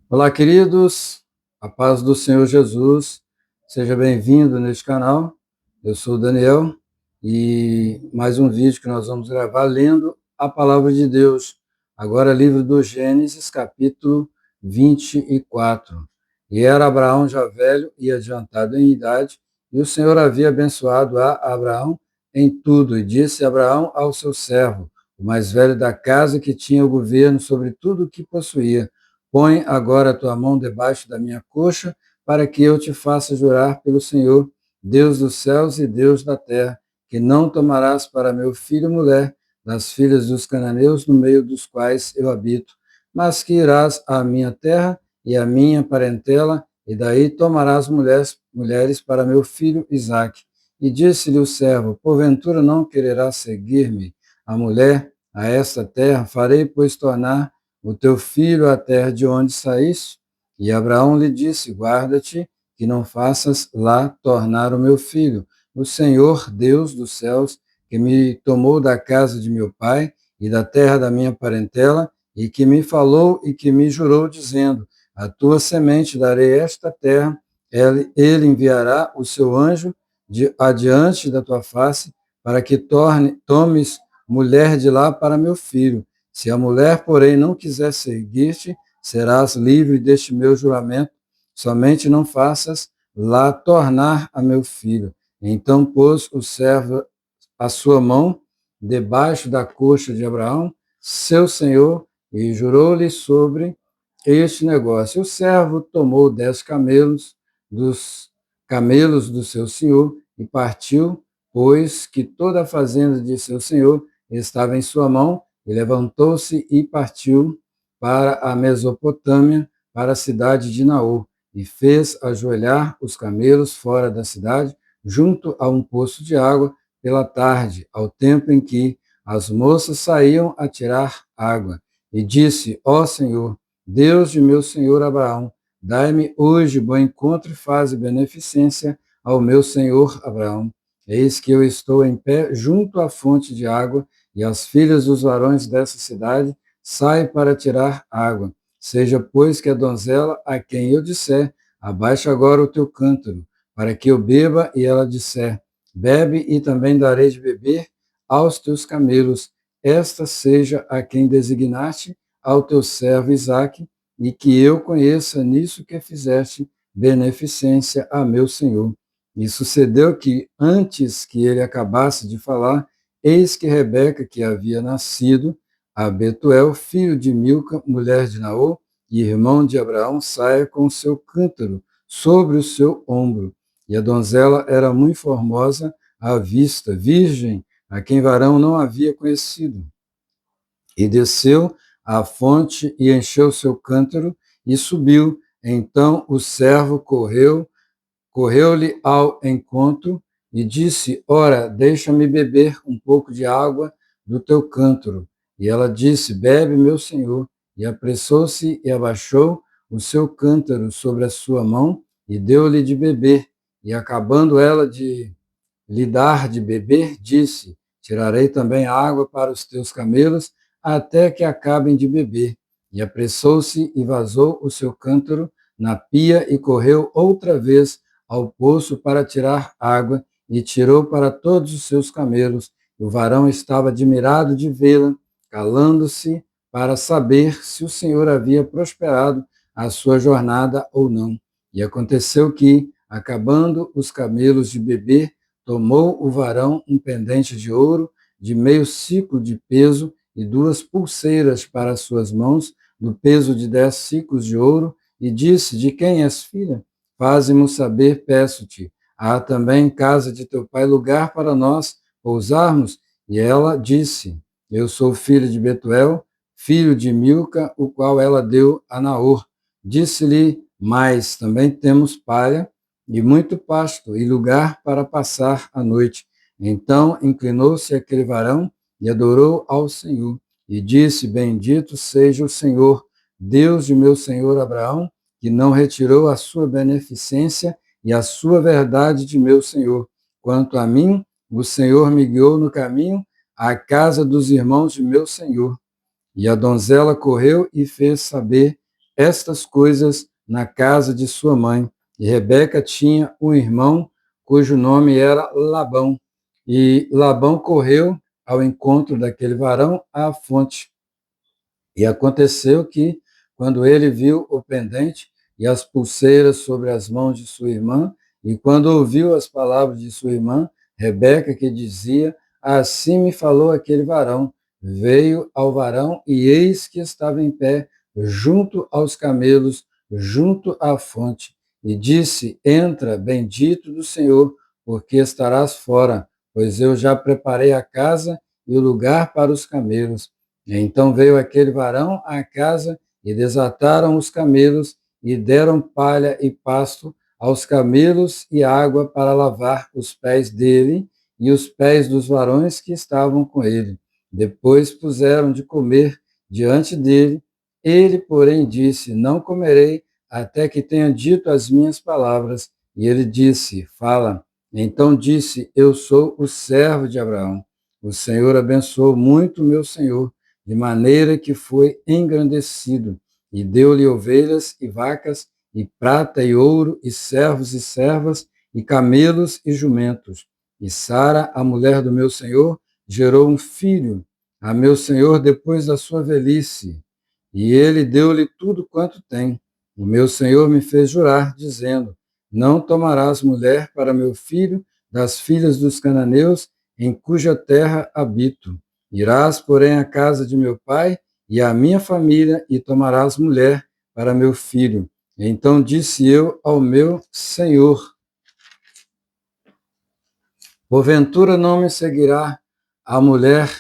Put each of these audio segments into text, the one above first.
Olá, queridos, a paz do Senhor Jesus, seja bem-vindo neste canal. Eu sou o Daniel e mais um vídeo que nós vamos gravar lendo a palavra de Deus. Agora, livro do Gênesis, capítulo 24. E era Abraão já velho e adiantado em idade, e o Senhor havia abençoado a Abraão em tudo, e disse Abraão ao seu servo, o mais velho da casa, que tinha o governo sobre tudo o que possuía: põe agora a tua mão debaixo da minha coxa, para que eu te faça jurar pelo Senhor, Deus dos céus e Deus da terra, que não tomarás para meu filho mulher das filhas dos cananeus, no meio dos quais eu habito, mas que irás à minha terra e à minha parentela, e daí tomarás mulheres para meu filho Isaque. E disse-lhe o servo: porventura não quererás seguir-me a mulher a esta terra? Farei, pois, tornar o teu filho à terra de onde saíste? E Abraão lhe disse: guarda-te que não faças lá tornar o meu filho. O Senhor, Deus dos céus, que me tomou da casa de meu pai e da terra da minha parentela, e que me falou e que me jurou, dizendo: a tua semente darei esta terra, ele enviará o seu anjo adiante da tua face, para que tomes mulher de lá para meu filho. Se a mulher, porém, não quiser seguir-te, serás livre deste meu juramento, somente não faças lá tornar a meu filho. Então pôs o servo a sua mão debaixo da coxa de Abraão, seu senhor, e jurou-lhe sobre este negócio. O servo tomou 10 camelos do seu senhor e partiu, pois que toda a fazenda de seu senhor estava em sua mão, e levantou-se e partiu para a Mesopotâmia, para a cidade de Naor, e fez ajoelhar os camelos fora da cidade, junto a um poço de água, pela tarde, ao tempo em que as moças saíam a tirar água. E disse: ó Senhor, Deus de meu senhor Abraão, dai-me hoje bom encontro e faze beneficência ao meu senhor Abraão. Eis que eu estou em pé junto à fonte de água, e as filhas dos varões dessa cidade saem para tirar água. Seja, pois, que a donzela a quem eu disser: abaixa agora o teu cântaro, para que eu beba, e ela disser: bebe, e também darei de beber aos teus camelos. Esta seja a quem designaste ao teu servo Isaque, e que eu conheça nisso que fizeste beneficência a meu senhor. E sucedeu que, antes que ele acabasse de falar, eis que Rebeca, que havia nascido a Betuel, filho de Milca, mulher de Naor, e irmão de Abraão, saia com o seu cântaro sobre o seu ombro. E a donzela era muito formosa à vista, virgem, a quem varão não havia conhecido. E desceu à fonte e encheu seu cântaro e subiu. Então o servo correu-lhe ao encontro e disse: ora, deixa-me beber um pouco de água do teu cântaro. E ela disse: bebe, meu senhor. E apressou-se e abaixou o seu cântaro sobre a sua mão e deu-lhe de beber. E acabando ela de lhe dar de beber, disse: tirarei também água para os teus camelos, até que acabem de beber. E apressou-se e vazou o seu cântaro na pia e correu outra vez ao poço para tirar água, e tirou para todos os seus camelos. O varão estava admirado de vê-la, calando-se para saber se o Senhor havia prosperado a sua jornada ou não. E aconteceu que, acabando os camelos de beber, tomou o varão um pendente de ouro de meio siclo de peso e 2 pulseiras para as suas mãos, do peso de 10 siclos de ouro, e disse: de quem és filha? Faze-mo saber, peço-te. Há também em casa de teu pai lugar para nós pousarmos? E ela disse: eu sou filho de Betuel, filho de Milca, o qual ela deu a Naor. Disse-lhe: mas também temos palha e muito pasto, e lugar para passar a noite. Então inclinou-se aquele varão e adorou ao Senhor, e disse: bendito seja o Senhor, Deus de meu senhor Abraão, que não retirou a sua beneficência e a sua verdade de meu senhor. Quanto a mim, o Senhor me guiou no caminho à casa dos irmãos de meu senhor. E a donzela correu e fez saber estas coisas na casa de sua mãe. E Rebeca tinha um irmão cujo nome era Labão. E Labão correu ao encontro daquele varão à fonte. E aconteceu que, quando ele viu o pendente e as pulseiras sobre as mãos de sua irmã, e quando ouviu as palavras de sua irmã, Rebeca, que dizia: assim me falou aquele varão, veio ao varão, e eis que estava em pé, junto aos camelos, junto à fonte, e disse: entra, bendito do Senhor, porque estarás fora, pois eu já preparei a casa e o lugar para os camelos. Então veio aquele varão à casa e desataram os camelos e deram palha e pasto aos camelos e água para lavar os pés dele e os pés dos varões que estavam com ele. Depois puseram de comer diante dele. Ele, porém, disse: não comerei até que tenha dito as minhas palavras. E ele disse: fala. Então disse: eu sou o servo de Abraão. O Senhor abençoou muito meu senhor, de maneira que foi engrandecido, e deu-lhe ovelhas e vacas, e prata e ouro, e servos e servas, e camelos e jumentos. E Sara, a mulher do meu senhor, gerou um filho a meu senhor depois da sua velhice, e ele deu-lhe tudo quanto tem. O meu senhor me fez jurar, dizendo: não tomarás mulher para meu filho das filhas dos cananeus, em cuja terra habito. Irás, porém, à casa de meu pai e à minha família, e tomarás mulher para meu filho. Então disse eu ao meu senhor: porventura não me seguirá a mulher?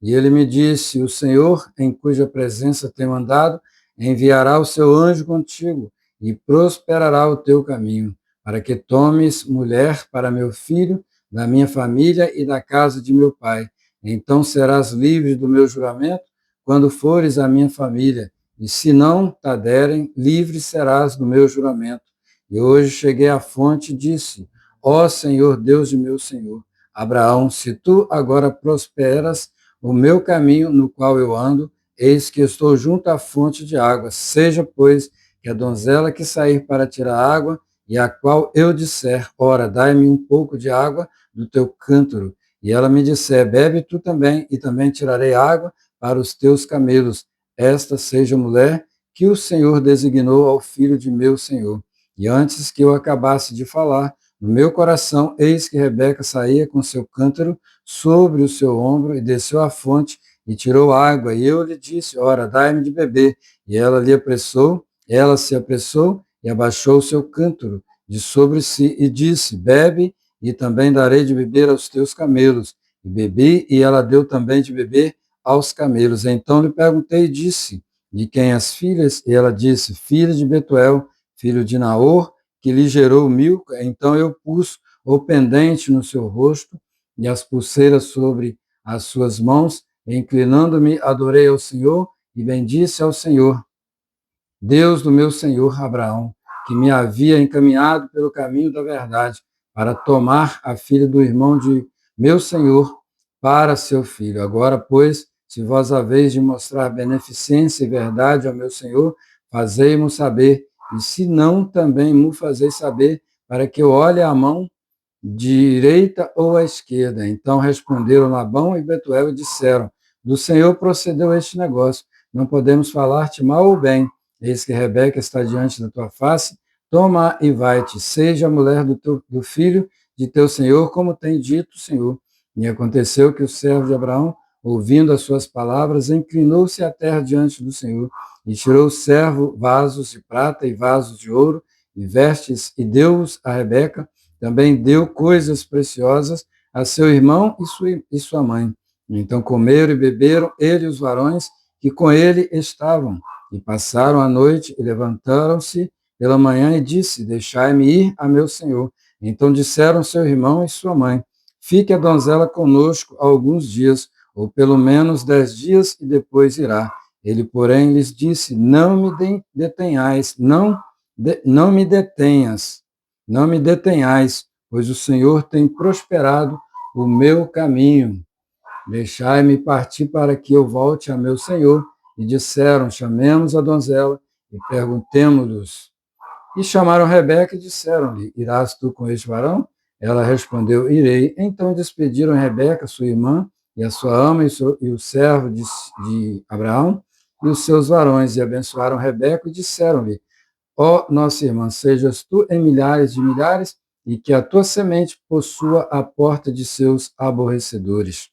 E ele me disse: o Senhor, em cuja presença tenho andado, enviará o seu anjo contigo, e prosperará o teu caminho, para que tomes mulher para meu filho, da minha família e da casa de meu pai. Então serás livre do meu juramento, quando fores à minha família, e se não te derem, livre serás do meu juramento. E hoje cheguei à fonte e disse: ó Senhor, Deus de meu senhor Abraão, se tu agora prosperas o meu caminho no qual eu ando, eis que estou junto à fonte de água. Seja, pois, que a donzela que sair para tirar água, e a qual eu disser: ora, dai-me um pouco de água do teu cântaro, e ela me disser: bebe tu também, e também tirarei água para os teus camelos. Esta seja a mulher que o Senhor designou ao filho de meu senhor. E antes que eu acabasse de falar, no meu coração, eis que Rebeca saía com seu cântaro sobre o seu ombro e desceu à fonte e tirou água. E eu lhe disse: ora, dai-me de beber. E ela se apressou e abaixou o seu cântaro de sobre si e disse: bebe, e também darei de beber aos teus camelos. E bebi, e ela deu também de beber aos camelos. Então lhe perguntei e disse: de quem as filhas? E ela disse: filha de Betuel, filho de Naor, que lhe gerou Milca. Então eu pus o pendente no seu rosto e as pulseiras sobre as suas mãos, e inclinando-me, adorei ao Senhor e bendisse ao Senhor, Deus do meu senhor Abraão, que me havia encaminhado pelo caminho da verdade, para tomar a filha do irmão de meu senhor para seu filho. Agora, pois, se vós haveis de mostrar beneficência e verdade ao meu senhor, fazei-mo saber, e se não, também mo fazeis saber, para que eu olhe a mão direita ou à esquerda. Então responderam Labão e Betuel e disseram: do Senhor procedeu este negócio, não podemos falar-te mal ou bem. Eis que Rebeca está diante da tua face, toma e vai-te, seja a mulher do filho de teu senhor, como tem dito o Senhor. E aconteceu que o servo de Abraão, ouvindo as suas palavras, inclinou-se à terra diante do Senhor, e tirou o servo vasos de prata e vasos de ouro, e vestes, e deu-os a Rebeca. Também deu coisas preciosas a seu irmão e sua mãe. Então comeram e beberam ele e os varões que com ele estavam, e passaram a noite, e levantaram-se pela manhã, e disse: deixai-me ir a meu senhor. Então disseram seu irmão e sua mãe: fique a donzela conosco alguns dias, ou pelo menos 10 dias, e depois irá. Ele, porém, lhes disse: não me detenhais, não me detenhas, não me detenhais, pois o Senhor tem prosperado o meu caminho. Deixai-me partir para que eu volte a meu senhor. E disseram: chamemos a donzela. e perguntemo-los. E chamaram Rebeca e disseram-lhe, irás tu com este varão? Ela respondeu, irei. Então despediram Rebeca, sua irmã, e a sua ama, e o servo de Abraão, e os seus varões, e abençoaram Rebeca e disseram-lhe, ó nossa irmã, sejas tu em milhares de milhares, e que a tua semente possua a porta de seus aborrecedores.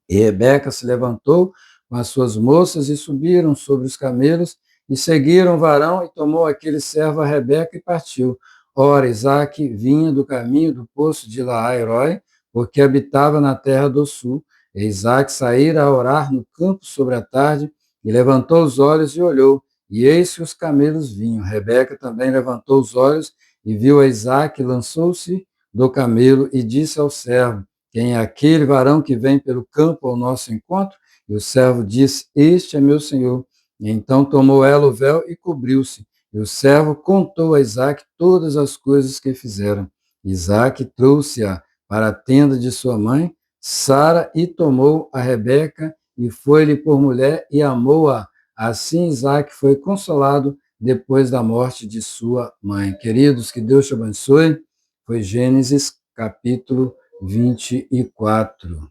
E Rebeca se levantou com as suas moças e subiram sobre os camelos e seguiram o varão e tomou aquele servo a Rebeca e partiu. Ora, Isaque vinha do caminho do poço de Laai-roi, porque habitava na terra do sul. E Isaque saíra a orar no campo sobre a tarde e levantou os olhos e olhou, e eis que os camelos vinham. Rebeca também levantou os olhos e viu a Isaque, lançou-se do camelo e disse ao servo, quem é aquele varão que vem pelo campo ao nosso encontro? E o servo disse, este é meu senhor. E então tomou ela o véu e cobriu-se. E o servo contou a Isaque todas as coisas que fizeram. Isaque trouxe-a para a tenda de sua mãe, Sara, e tomou a Rebeca, e foi-lhe por mulher, e amou-a. Assim Isaque foi consolado depois da morte de sua mãe. Queridos, que Deus te abençoe. Foi Gênesis, capítulo 24.